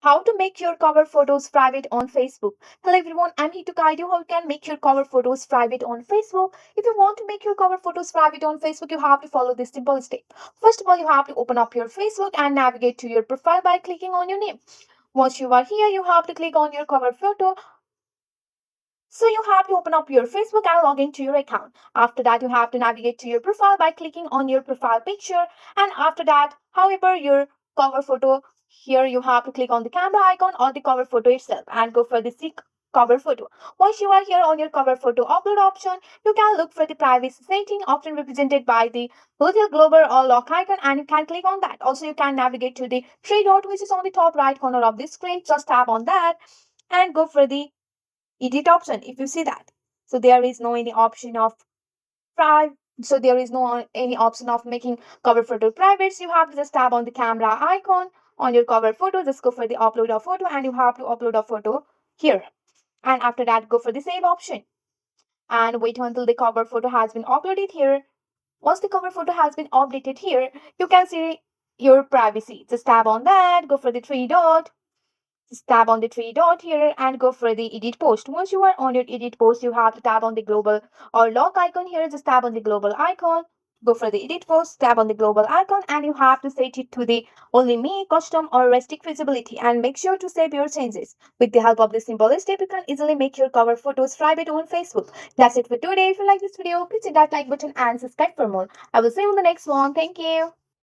How to make your cover photos private on Facebook. Hello everyone, I'm here to guide you how you can make your cover photos private on Facebook. If you want to make your cover photos private on Facebook, you have to follow this simple step. First of all, you have to open up your Facebook and navigate to your profile by clicking on your name. Once you are here, you have to click on your cover photo. So you have to open up your Facebook and log into your account. After that, you have to navigate to your profile by clicking on your profile picture. And after that, however, your cover photo, here you have to click on the camera icon or the cover photo itself and go for the seek cover photo. Once you are here on your cover photo upload option, you can look for the privacy setting, often represented by the little global or lock icon, and you can click on that. Also, you can navigate to the three dot which is on the top right corner of the screen. Just tap on that and go for the edit option if you see that. So there is no any option of private. So there is no any option of making cover photo private. So you have to just tap on the camera icon on your cover photo. Just go for the upload a photo and you have to upload a photo here. And after that, go for the save option and wait until the cover photo has been uploaded here. Once the cover photo has been updated here, you can see your privacy. Just tap on that, go for the three dot. Just tap on the three dot here and go for the edit post. Once you are on your edit post, you have to tap on the global or lock icon here. Just tap on the global icon. Go for the edit post, tap on the global icon, and you have to set it to the only me, custom, or restrict visibility. And make sure to save your changes. With the help of this simple step, you can easily make your cover photos private on Facebook. That's it for today. If you like this video, please hit that like button and subscribe for more. I will see you in the next one. Thank you.